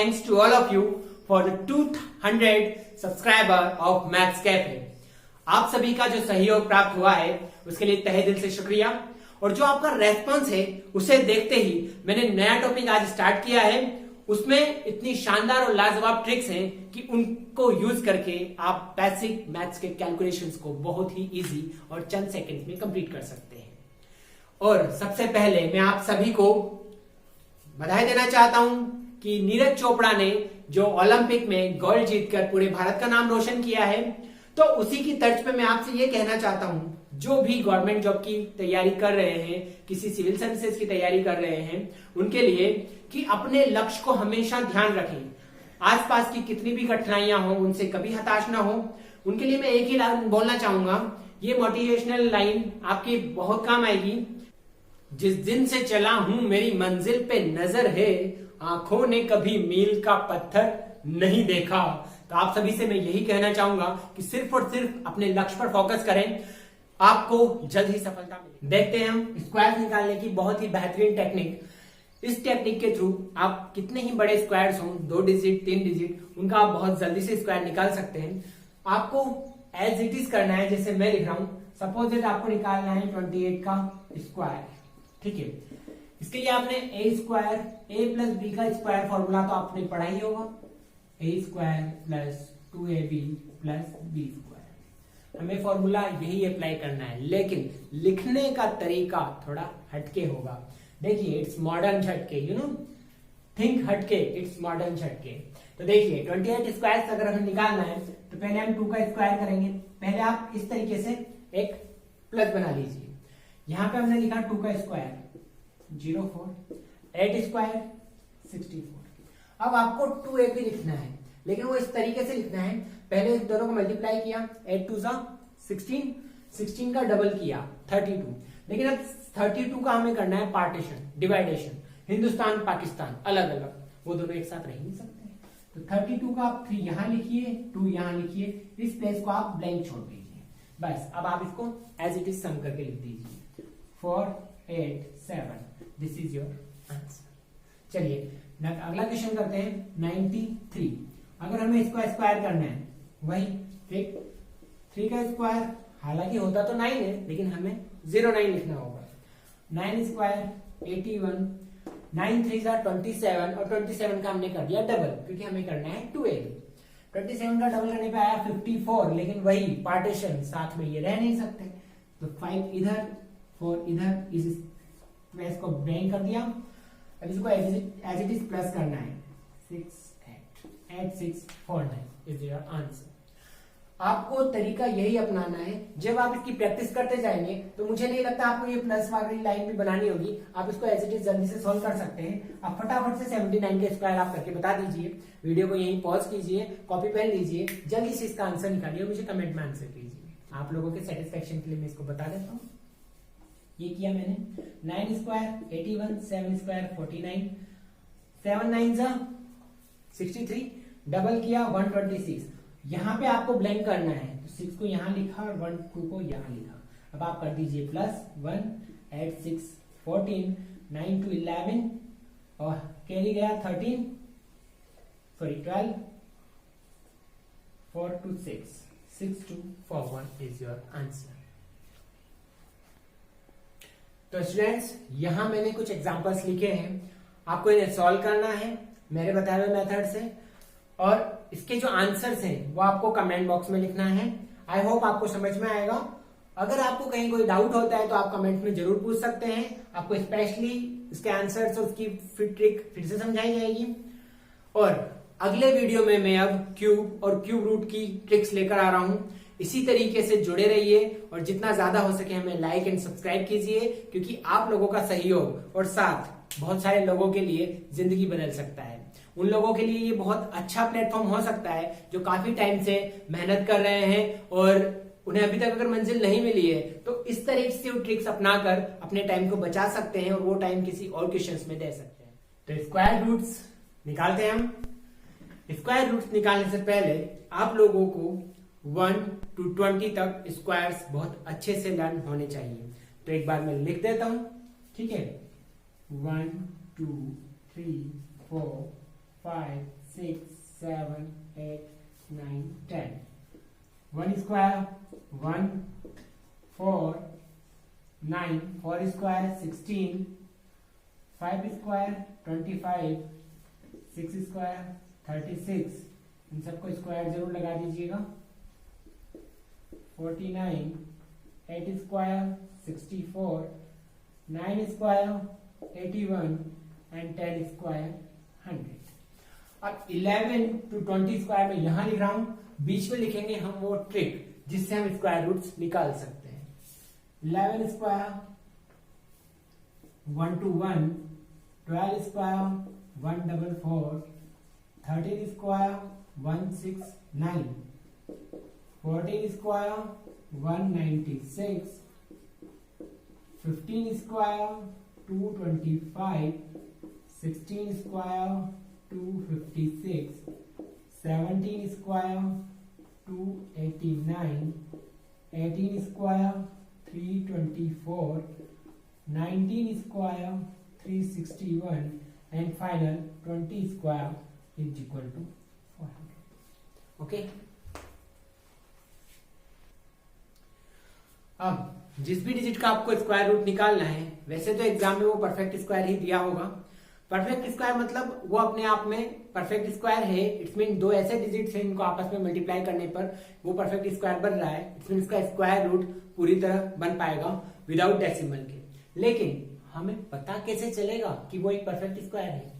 thanks to all of you for the 200 subscriber of Maths Cafe। आप सभी का जो सहयोग प्राप्त हुआ है उसके लिए तहे दिल से शुक्रिया। और जो आपका रेस्पॉन्स है उसे देखते ही मैंने नया टॉपिक आज स्टार्ट किया है। उसमें इतनी शानदार और लाजवाब ट्रिक्स हैं कि उनको यूज करके आप बेसिक मैथ्स के कैलकुलेशंस को बहुत ही इजी और चंद सेकंड्स में कंप्लीट कर सकते हैं। और सबसे पहले मैं आप सभी को बधाई देना चाहता हूं कि नीरज चोपड़ा ने जो ओलंपिक में गोल्ड जीतकर पूरे भारत का नाम रोशन किया है, तो उसी की तर्ज पे मैं आपसे ये कहना चाहता हूं, जो भी गवर्नमेंट जॉब की तैयारी कर रहे हैं, किसी सिविल सर्विसेज की तैयारी कर रहे हैं, उनके लिए कि अपने लक्ष्य को हमेशा ध्यान रखें। आसपास की कितनी भी कठिनाइयां हो उनसे कभी हताश ना हो। उनके लिए मैं एक ही लाइन बोलना चाहूंगा, ये मोटिवेशनल लाइन आपकी बहुत काम आएगी। जिस दिन से चला हूं मेरी मंजिल पे नजर है, आंखों ने कभी मील का पत्थर नहीं देखा। तो आप सभी से मैं यही कहना चाहूंगा कि सिर्फ और सिर्फ अपने लक्ष्य पर फोकस करें, आपको जल्द ही सफलता मिलेगी। देखते हैं हम स्क्वायर निकालने की बहुत ही बेहतरीन टेक्निक। इस टेक्निक के थ्रू आप कितने ही बड़े स्क्वायर्स हों, 2 डिजिट 3 डिजिट, उनका आप बहुत जल्दी से स्क्वायर निकाल सकते हैं। आपको एज इट इज करना है, जैसे मैं लिख रहा हूं। सपोज दैट आपको निकालना है 28 का स्क्वायर, ठीक है। इसके लिए आपने a square a plus b का स्क्वायर फॉर्मूला तो आपने पढ़ा ही होगा, a square plus 2ab plus b square. हमें फॉर्मूला यही अप्लाई करना है, लेकिन लिखने का तरीका थोड़ा हटके होगा। देखिए, इट्स मॉडर्न झटके, यू नो, थिंक हटके, इट्स मॉडर्न झटके। तो देखिए 28 स्क्वायर अगर हमें निकालना है तो पहले हम 2 का स्क्वायर करेंगे। पहले आप इस तरीके से एक प्लस बना लीजिए। यहां पे हमने लिखा 2 का स्क्वायर 04, 8 स्क्वायर 64। अब आपको 2ab लिखना है, लेकिन वो इस तरीके से लिखना है, पहले इस दोनों को मल्टीप्लाई किया, 8 2 16, 16 का डबल किया 32। लेकिन अब 32 का हमें करना है पार्टीशन, डिवाइडेशन, हिंदुस्तान पाकिस्तान अलग अलग, वो दोनों एक साथ रह नहीं सकते। तो 32 का आप 3 यहां लिखिए, 2 यहां लिखिए, इस प्लेस को आप ब्लैंक छोड़ दीजिए। बस अब आप इसको एज इट इज सम करके लिख दीजिए, 4 8 7, दिस इज योर आंसर। चलिए अगला क्वेश्चन करते हैं 93। अगर हमें इसको स्क्वायर करना है, वही 3 का स्क्वायर, हालांकि होता तो 9 है, लेकिन हमें 09 लिखना होगा। 9 स्क्वायर 81, 9 3 27, और 27 का हमने कर दिया डबल, क्योंकि हमें करना है 2ab। 27 का डबल करने पे आया 54, लेकिन वही पार्टीशन, साथ में ये रह नहीं सकते, तो 5 इधर 4 इधर, मैं इसको ब्रेक कर दिया। अब इसको एज इट इज प्लस करना है, 6 8 6 4 9 इज योर आंसर। आपको तरीका यही अपनाना है। जब आप इसकी प्रैक्टिस करते जाएंगे तो मुझे नहीं लगता आपको ये प्लस वाली लाइन भी बनानी होगी। आप इसको एज इट इज जल्दी से सॉल्व कर सकते हैं। आप फटाफट से 79 के स्क्वायर आप करके बता दीजिए। वीडियो को यहीं पॉज कीजिए, कॉपी पेन लीजिए, जल्दी से इसका आंसर निकालिए और मुझे कमेंट में आंसर कीजिए। आप लोगों के सेटिस्फेक्शन के लिए मैं इसको बता देता हूँ। ये किया मैंने, 9 स्क्वायर 81, 7 स्क्वायर 49, 7 9 63, डबल किया 126। यहां पे आपको ब्लैंक करना है, तो 6 को यहां लिखा और 1 2 को यहां लिखा। अब आप कर दीजिए प्लस 1 8 6 14, 9 2 11, और कैरी गया 13, सॉरी 12, 4 2 6, 6 2 4 1 इज योर आंसर। तो स्टूडेंट्स, यहां मैंने कुछ एग्जांपल्स लिखे हैं, आपको इन्हें सॉल्व करना है मेरे बताए हुए मेथड से, और इसके जो आंसर्स हैं वो आपको कमेंट बॉक्स में लिखना है। आई होप आपको समझ में आएगा। अगर आपको कहीं कोई डाउट होता है तो आप कमेंट में जरूर पूछ सकते हैं। आपको स्पेशली इसके आंसर्स और उसकी ट्रिक फिर से समझाई जाएगी। और अगले वीडियो में मैं अब क्यूब और क्यूब रूट की ट्रिक्स लेकर आ रहा हूं। इसी तरीके से जुड़े रहिए और जितना ज्यादा हो सके हमें लाइक एंड सब्सक्राइब कीजिए, क्योंकि आप लोगों का सहयोग और साथ बहुत सारे लोगों के लिए जिंदगी बदल सकता है। उन लोगों के लिए ये बहुत अच्छा प्लेटफॉर्म हो सकता है जो काफी टाइम से मेहनत कर रहे हैं और उन्हें अभी तक अगर मंजिल नहीं मिली है, तो इस तरह से ट्रिक्स अपनाकर अपने टाइम को बचा सकते हैं और वो टाइम किसी और क्वेश्चंस में दे सकते हैं। तो स्क्वायर रूट्स निकालते हैं हम। स्क्वायर रूट्स निकालने से पहले आप लोगों को 1 to 20 तक स्क्वायर्स बहुत अच्छे से लर्न होने चाहिए। तो एक बार मैं लिख देता हूं, ठीक है। 1 2 3 4 5 6 7 8 9 10 1 square 1 4 9 4 square 16 5 square 25 6 स्क्वायर 36 इन सबको स्क्वायर जरूर लगा दीजिएगा 49 8 स्क्वायर 64 9 स्क्वायर 81 एंड 10 स्क्वायर 100। अब 11 to 20 स्क्वायर में यहां लिख रहा हूं, बीच में लिखेंगे हम वो ट्रिक जिससे हम स्क्वायर रूट्स निकाल सकते हैं। 11 square 1 to 1, 12 square 144, 13 square 169, 14 square 196, 15 square 225, 16 square 256, 17 square 289, 18 square 324, 19 square 361 and final 20 square is equal to 400। Okay, अब जिस भी डिजिट का आपको स्क्वायर रूट निकालना है, वैसे तो एग्जाम में वो परफेक्ट स्क्वायर ही दिया होगा। परफेक्ट स्क्वायर मतलब वो अपने आप में परफेक्ट स्क्वायर है, इट्स मीन दो ऐसे डिजिट्स हैं इनको आपस में मल्टीप्लाई करने पर वो परफेक्ट स्क्वायर बन रहा है, इट्स मीन इसका स्क्वायर रूट पूरी तरह बन पाएगा विदाउट डेसिमल के। लेकिन हमें पता कैसे चलेगा कि वो एक परफेक्ट स्क्वायर है?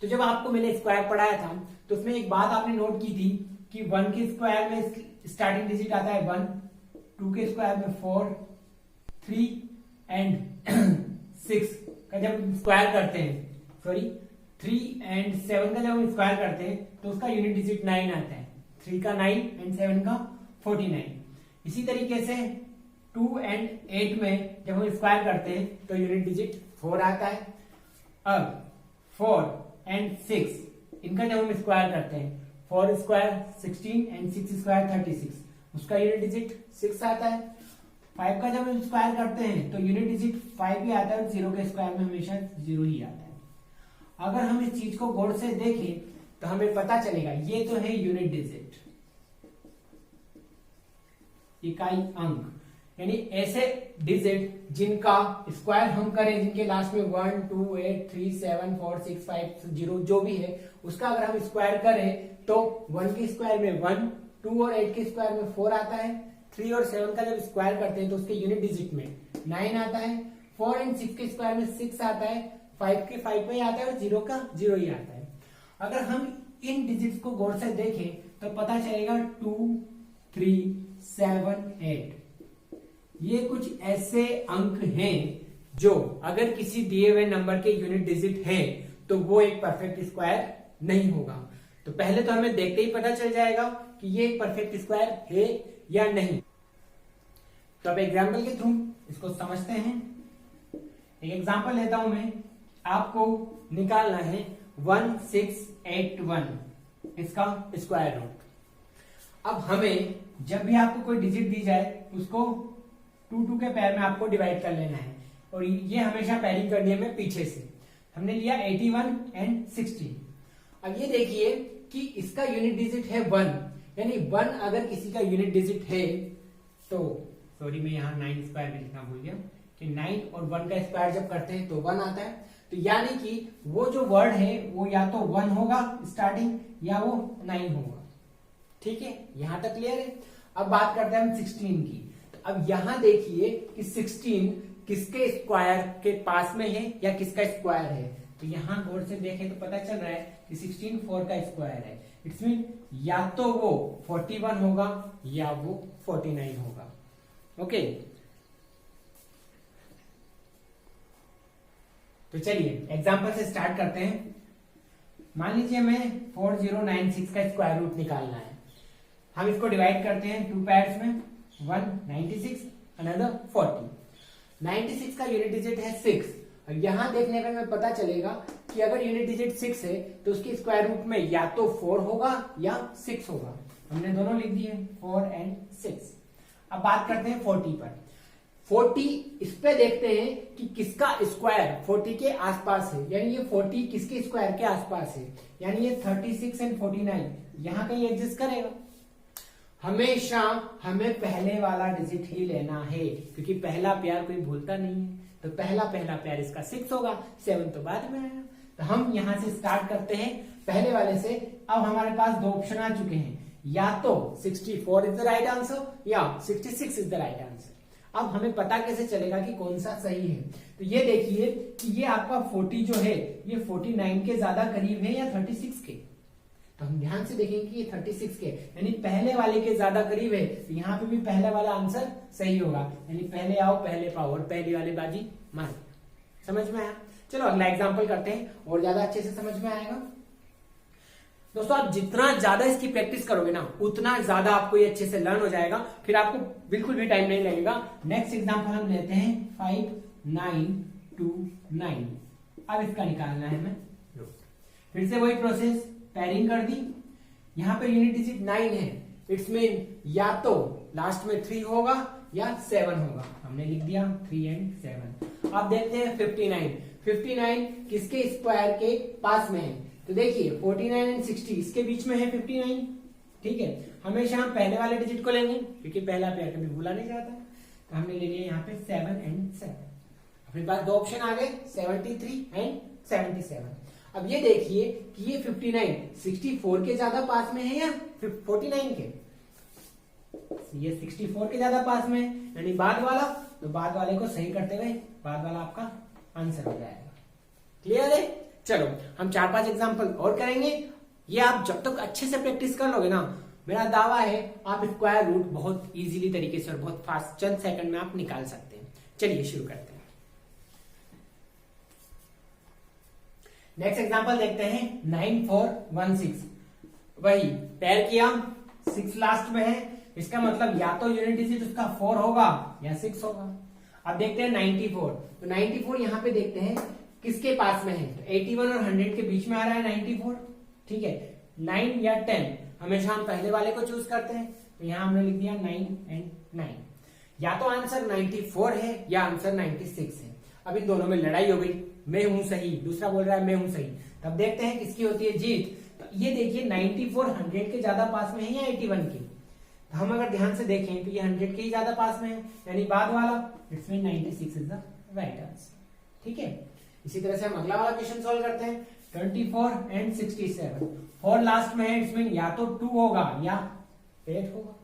तो जब आपको मैंने स्क्वायर पढ़ाया था तो उसमें एक बात आपने नोट की थी कि 1 के स्क्वायर में स्टार्टिंग डिजिट आता है 1, 2 के स्क्वायर में 4, 3 एंड 6 का जब स्क्वायर करते हैं, 3 एंड 7 का जब हम स्क्वायर करते हैं तो उसका यूनिट डिजिट 9 आता है, 3 का 9 एंड 7 का 49। इसी तरीके से 2 एंड 8 में जब हम स्क्वायर करते हैं तो यूनिट डिजिट 4 आता है। अब 4 एंड 6 इनका जब हम स्क्वायर करते हैं, 4 स्क्वायर 16 एंड 6 स्क्वायर 36, उसका यूनिट डिजिट 6 आता है। 5 का जब हम स्क्वायर करते हैं तो यूनिट डिजिट 5 ही आता है और 0 के स्क्वायर में हमेशा 0 ही आता है। अगर हम इस चीज को गौर से देखें तो हमें पता चलेगा ये तो है यूनिट डिजिट, इकाई अंक, यानी ऐसे डिजिट जिनका स्क्वायर हम करें, जिनके लास्ट में 1 2 8 3 7 4 6 5 0 जो भी है उसका अगर हम स्क्वायर करें तो 1 के स्क्वायर में 1, 2 और 8 के स्क्वायर में 4 आता है, 3 और 7 का जब स्क्वायर करते हैं तो उसके यूनिट डिजिट में 9 आता है, 4 एंड 6 के स्क्वायर में 6 आता है, 5 के 5 में आता है और 0 का 0 ही आता है। अगर हम इन डिजिट्स को गौर से देखें तो पता चलेगा 2 3 7 8 ये कुछ ऐसे अंक हैं जो अगर किसी दिए हुए नंबर के यूनिट डिजिट है तो वो एक परफेक्ट स्क्वायर नहीं होगा। तो पहले तो हमें देखते ही पता चल जाएगा कि ये एक परफेक्ट स्क्वायर है या नहीं। तो अब एग्जाम्पल के थ्रू इसको समझते हैं। एक एग्जाम्पल लेता हूं मैं, आपको निकालना है 1681 इसका स्क्वायर रूट। अब हमें जब भी आपको कोई डिजिट दी जाए उसको 2 के पैर में आपको डिवाइड कर लेना है और ये हमेशा पैरिंग करनी है पीछे से। हमने लिया 81 एंड 16। अब ये देखिए कि इसका यूनिट डिजिट है 1, यानी 1 अगर किसी का यूनिट डिजिट है तो सॉरी मैं यहाँ 9 स्क्वायर में लिखना भूल गया कि 9 और 1 का स्क्वायर जब करते हैं तो 1 आता है। तो यानी कि वो जो वर्ड है वो या तो 1 होगा स्टार्टिंग या वो 9 होगा। ठीक है, यहां तक क्लियर है। अब बात करते हैं हम 16 की। तो अब यहां देखिए कि 16 किसके स्क्वायर के पास में है या किसका स्क्वायर है। तो यहां गौर से देखें तो पता चल रहा है कि 16 4 का स्क्वायर है। इट्स मीन या तो वो 41 होगा या वो 49 होगा। ओके, तो चलिए एग्जांपल से स्टार्ट करते हैं। मान लीजिए हमें 4096 का स्क्वायर रूट निकालना है। हम इसको डिवाइड करते हैं 2 पैर्स में, 1 96 अनदर 40। 96 का यूनिट डिजिट है 6। और यहां देखने पे हमें पता चलेगा कि अगर यूनिट डिजिट 6 है तो उसकी स्क्वायर रूट में या तो 4 होगा या 6 होगा। हमने दोनों लिख दिए 4 एंड 6। अब बात करते हैं 40 पर। 40 इस पे देखते हैं कि किसका स्क्वायर 40 के आसपास है, यानी ये 40 किसके स्क्वायर के आसपास है, यानी ये 36 एंड 49 यहां कहीं एग्जिस्ट करेगा। हमेशा हमें पहले वाला डिजिट ही लेना है, क्योंकि पहला प्यार कोई भूलता नहीं है। तो पहला प्यार इसका 6 होगा, 7 तो बाद में आया। तो हम यहां से स्टार्ट करते हैं पहले वाले से। अब हमारे पास दो ऑप्शन आ चुके हैं, या तो 64 इज द राइट आंसर या 66 इज द राइट आंसर। अब हमें पता कैसे चलेगा कि कौन सा सही है? तो ये देखिए कि ये आपका 40 जो है ये 49 के ज्यादा करीब है या 36 के। तो हम ध्यान से देखेंगे कि ये 36 के यानी पहले वाले के ज्यादा करीब है, तो यहाँ पे भी पहले वाला आंसर सही होगा, यानी पहले आओ पहले पाओ और पहली वाली बाजी मार। समझ में आया? चलो अगला एग्जांपल करते हैं और ज्यादा अच्छे से समझ में आएगा। दोस्तों आप जितना ज्यादा इसकी प्रैक्टिस करोगे ना उतना ज्यादा आपको ये अच्छे से लर्न हो जाएगा, फिर आपको बिल्कुल भी टाइम नहीं लगेगा। नेक्स्ट एग्जांपल हम लेते हैं 5929। अब इसका निकालना है हमें। फिर से वही प्रोसेस, पेयरिंग कर दी। यहां पर यूनिट डिजिट 9 है, इट्स मीन या तो लास्ट में 3 होगा या 7 होगा। हमने लिख दिया 3 एंड 7। अब देखते हैं 59 किसके स्क्वायर के पास में है? तो देखिए 49 एंड 60 इसके बीच में है 59। ठीक है, हमेशा हम पहले वाले डिजिट को लेंगे क्योंकि पहला पेयर कभी भूला नहीं जाता। तो हमने ले लिया यहाँ पे 7 एंड 7। अपने पास दो ऑप्शन आ गए 73 एंड 77। अब ये देखिए कि ये 59 64 के ज्यादा पास में है या 49 के? ये 64 के ज्यादा पास में है, यानी बाद वाला। तो बाद वाले को सही करते हुए बाद वाला आपका आंसर हो जाएगा। क्लियर है? चलो हम 4-5 एग्जांपल और करेंगे। ये आप जब तक अच्छे से प्रैक्टिस कर लोगे ना, मेरा दावा है आप स्क्वायर रूट बहुत इजीली तरीके से और बहुत फास्ट चंद सेकंड में आप निकाल सकते हैं। चलिए शुरू करते हैं। नेक्स्ट एग्जांपल देखते हैं 9416। वही पेयर किया, 6 लास्ट में है, इसका मतलब या तो यूनिट डिजिट उसका 4 होगा या 6 होगा। अब देखते हैं 94। तो 94 यहां पे देखते हैं किसके पास में है? तो 81 और 100 के बीच में आ रहा है 94। ठीक है, 9 या 10 हमेशा हम पहले वाले को चूज करते हैं। तो यहां हमने लिख दिया 9 एंड 9। या तो आंसर 94 है या आंसर 96 है। अब इन दोनों में लड़ाई हो गई, मैं हूं सही, दूसरा बोल रहा है मैं हूं सही। तब देखते हैं किसकी होती है जीत। तो ये देखिए 94 100 के ज्यादा पास में है या 81 के? तो हम अगर ध्यान से देखें तो ये 100 के ही ज्यादा पास में है, यानी बाद वाला, it's mean 96 is the right answer. ठीक है, इसी तरह से हम अगला वाला क्वेश्चन सॉल्व करते हैं 24 एंड 67। 4 लास्ट में है, इट्स मीन या तो 2 होगा या 8 होगा।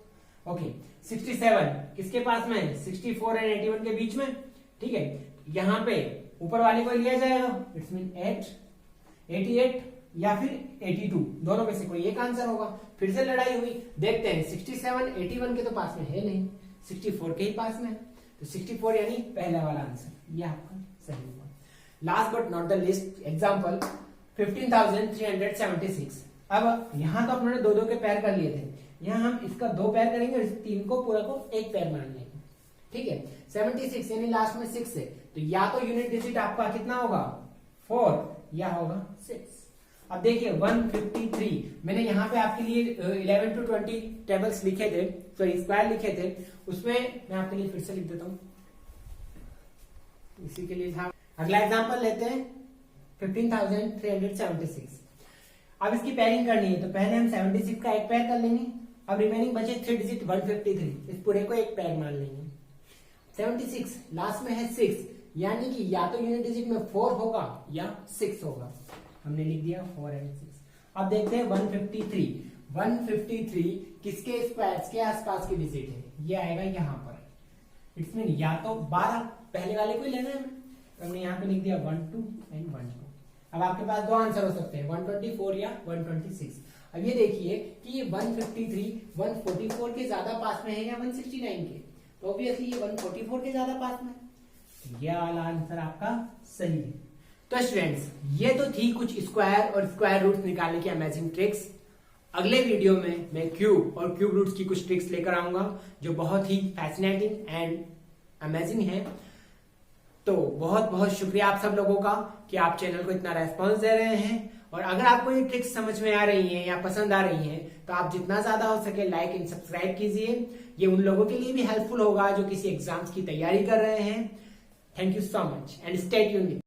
ओके, 67 किसके पास में है? 64 एंड 81 के बीच में। ठीक है, यहां पे ऊपर वाले को लिया जाएगा, इट्स मीन 88 या फिर 82, दोनों में से कोई एक आंसर होगा। फिर से लड़ाई हुई, देखते हैं 67 81 के तो पास में है नहीं, 64 के ही पास में है। तो 64 यानी पहला वाला आंसर, ये आपका सही हुआ। Last but not the list example 15,376। अब यहां तो अपने दो के पैर कर लिए थे, यहां हम इसका 2 पैर करेंगे और इस 3 को पूरा को 1 पैर मान लेंगे। ठीक है, 76 यानी लास्ट में 6 है, तो या तो यूनिट डिजिट आपका कितना होगा 4 या होगा 6। अब देखिए 153 मैंने यहाँ पे आपके लिए 11 to 20 टेबल्स लिखे थे, सॉरी स्क्वायर लिखे थे, उसमें मैं आपके लिए फिर से लिख देता हूँ, इसी के लिए था। अगला एग्जांपल लेते हैं 15,376। अब इसकी पेयरिंग करनी है, तो पहले हम 76 का एक पैर कर लेंगे। अब रिमेनिंग बचे 3 डिजिट 153, इस पूरे को एक पैर मान लेंगे। 76 लास्ट में है 6, यानी कि या तो यूनिट डिजिट में 4 होगा या 6 होगा। हमने लिख दिया 4 एंड 6। अब देखते हैं 153 किसके स्क्वायर्स के आसपास की डिजिट है? ये आएगा यहाँ पर। इट्स मीन या तो 12 पहले वाले को ही लेना है हमें, तो हमने यहाँ पे लिख दिया 1 2 एंड 1 2। अब आपके पास 2 आंसर हो सकते हैं 124 या 126। अब ये देखिए कि ये 153 144 के ज्यादा पास में है या 169 के? तो ऑब्वियसली ये 144 के ज्यादा पास में है, ये वाला आंसर आपका सही है। तो स्टूडेंट्स ये तो थी कुछ स्क्वायर और स्क्वायर रूट्स निकालने की अमेजिंग ट्रिक्स। अगले वीडियो में मैं क्यूब और क्यूब रूट्स की कुछ ट्रिक्स लेकर आऊंगा जो बहुत ही फैसिनेटिंग एंड अमेजिंग है। तो बहुत बहुत शुक्रिया आप सब लोगों का कि आप चैनल को इतना रेस्पॉन्स दे रहे हैं। और अगर आपको ये ट्रिक्स समझ में आ रही हैं या पसंद आ रही हैं तो आप जितना ज्यादा हो सके लाइक एंड सब्सक्राइब कीजिए। ये उन लोगों के लिए भी हेल्पफुल होगा जो किसी एग्जाम्स की तैयारी कर रहे हैं। Thank you so much and stay tuned.